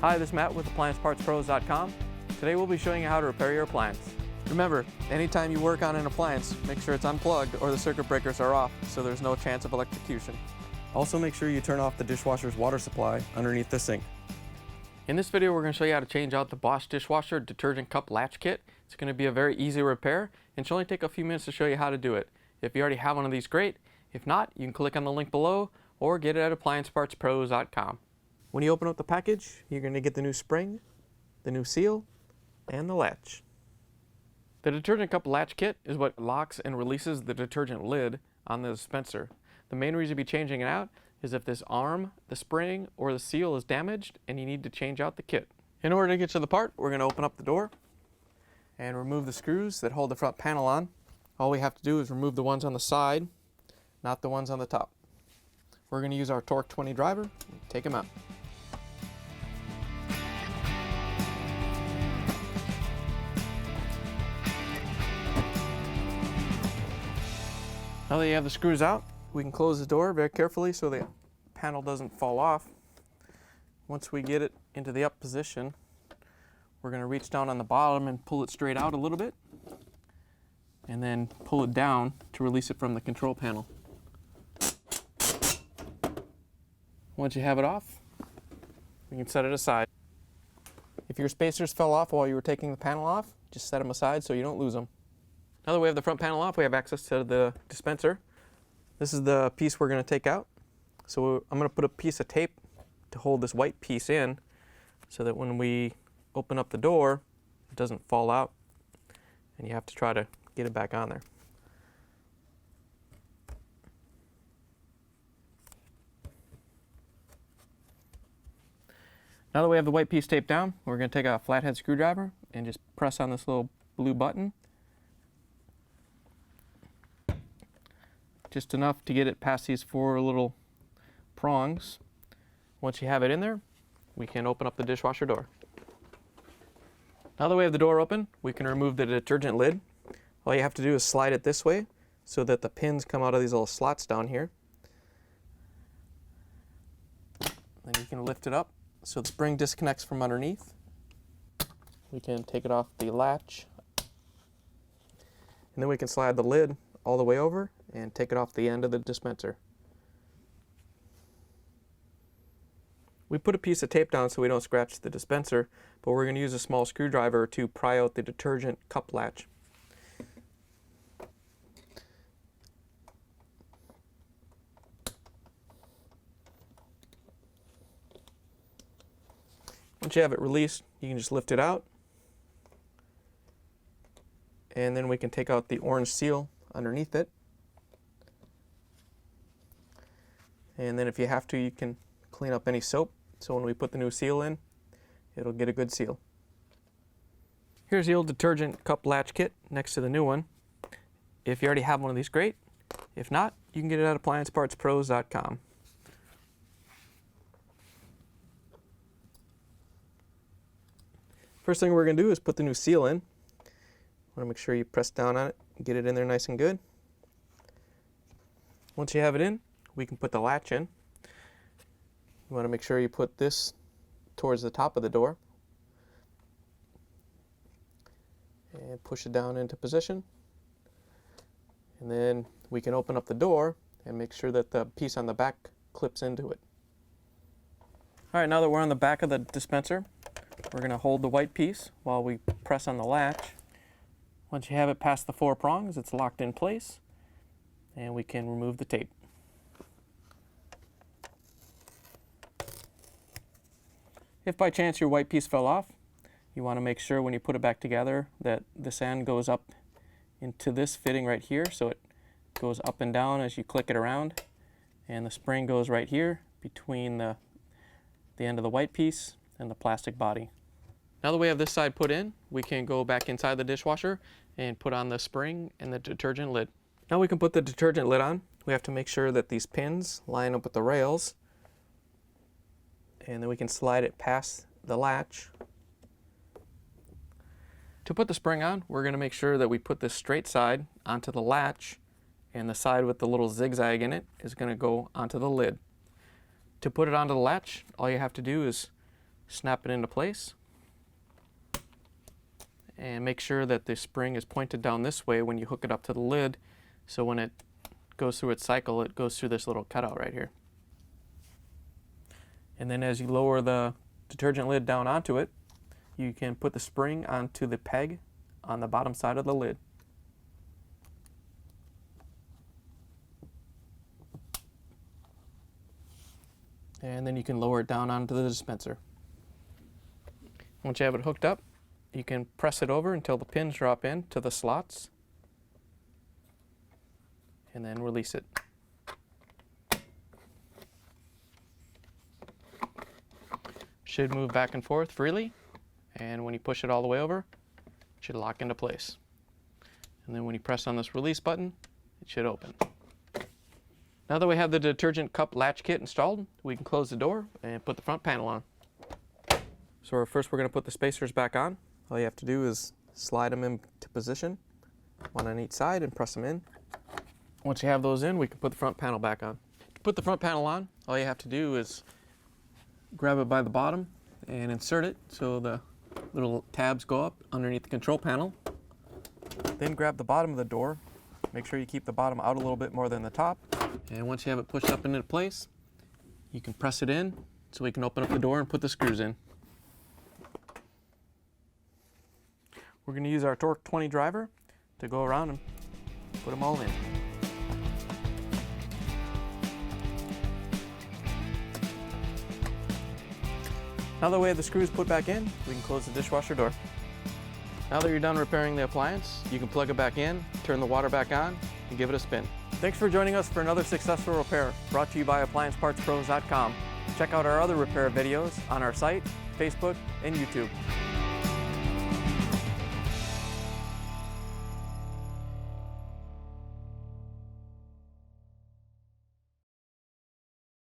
Hi, this is Matt with AppliancePartsPros.com. Today we'll be showing you how to repair your appliance. Remember, anytime you work on an appliance, make sure it's unplugged or the circuit breakers are off so there's no chance of electrocution. Also make sure you turn off the dishwasher's water supply underneath the sink. In this video we're going to show you how to change out the Bosch Dishwasher Detergent Cup Latch Kit. It's going to be a very easy repair and should only take a few minutes to show you how to do it. If you already have one of these, great. If not, you can click on the link below or get it at AppliancePartsPros.com. When you open up the package, you're going to get the new spring, the new seal, and the latch. The Detergent Cup Latch Kit is what locks and releases the detergent lid on the dispenser. The main reason to be changing it out is if this arm, the spring, or the seal is damaged and you need to change out the kit. In order to get to the part, we're going to open up the door and remove the screws that hold the front panel on. All we have to do is remove the ones on the side, not the ones on the top. We're going to use our Torx 20 driver and take them out. Now that you have the screws out, we can close the door very carefully so the panel doesn't fall off. Once we get it into the up position, we're going to reach down on the bottom and pull it straight out a little bit, and then pull it down to release it from the control panel. Once you have it off, you can set it aside. If your spacers fell off while you were taking the panel off, just set them aside so you don't lose them. Now that we have the front panel off, we have access to the dispenser. This is the piece we're going to take out. So I'm going to put a piece of tape to hold this white piece in so that when we open up the door, it doesn't fall out and you have to try to get it back on there. Now that we have the white piece taped down, we're going to take a flathead screwdriver and just press on this little blue button. Just enough to get it past these four little prongs. Once you have it in there, we can open up the dishwasher door. Now that we have the door open, we can remove the detergent lid. All you have to do is slide it this way so that the pins come out of these little slots down here. Then you can lift it up so the spring disconnects from underneath. We can take it off the latch. And then we can slide the lid all the way over and take it off the end of the dispenser. We put a piece of tape down so we don't scratch the dispenser, but we're going to use a small screwdriver to pry out the detergent cup latch. Once you have it released, you can just lift it out, and then we can take out the orange seal underneath it. And then if you have to, you can clean up any soap, so when we put the new seal in, it'll get a good seal. Here's the old detergent cup latch kit next to the new one. If you already have one of these, great. If not, you can get it at AppliancePartsPros.com. First thing we're going to do is put the new seal in. Want to make sure you press down on it and get it in there nice and good. Once you have it in, we can put the latch in. You want to make sure you put this towards the top of the door and push it down into position. And then we can open up the door and make sure that the piece on the back clips into it. Alright, now that we're on the back of the dispenser, we're going to hold the white piece while we press on the latch. Once you have it past the four prongs, it's locked in place, and we can remove the tape. If by chance your white piece fell off, you want to make sure when you put it back together that this end goes up into this fitting right here, so it goes up and down as you click it around, and the spring goes right here between the end of the white piece and the plastic body. Now that we have this side put in, we can go back inside the dishwasher and put on the spring and the detergent lid. Now we can put the detergent lid on. We have to make sure that these pins line up with the rails, and then we can slide it past the latch. To put the spring on, we're going to make sure that we put this straight side onto the latch, and the side with the little zigzag in it is going to go onto the lid. To put it onto the latch, all you have to do is snap it into place. And make sure that the spring is pointed down this way when you hook it up to the lid, so when it goes through its cycle, it goes through this little cutout right here. And then as you lower the detergent lid down onto it, you can put the spring onto the peg on the bottom side of the lid. And then you can lower it down onto the dispenser. Once you have it hooked up, you can press it over until the pins drop in to the slots, and then release it. Should move back and forth freely, and when you push it all the way over, it should lock into place. And then when you press on this release button, it should open. Now that we have the detergent cup latch kit installed, we can close the door and put the front panel on. So first we're going to put the spacers back on. All you have to do is slide them into position, one on each side, and press them in. Once you have those in, we can put the front panel back on. To put the front panel on, all you have to do is grab it by the bottom and insert it so the little tabs go up underneath the control panel. Then grab the bottom of the door. Make sure you keep the bottom out a little bit more than the top. And once you have it pushed up into place, you can press it in so we can open up the door and put the screws in. We're going to use our Torx 20 driver to go around and put them all in. Now that we have the screws put back in, we can close the dishwasher door. Now that you're done repairing the appliance, you can plug it back in, turn the water back on, and give it a spin. Thanks for joining us for another successful repair brought to you by AppliancePartsPros.com. Check out our other repair videos on our site, Facebook, and YouTube.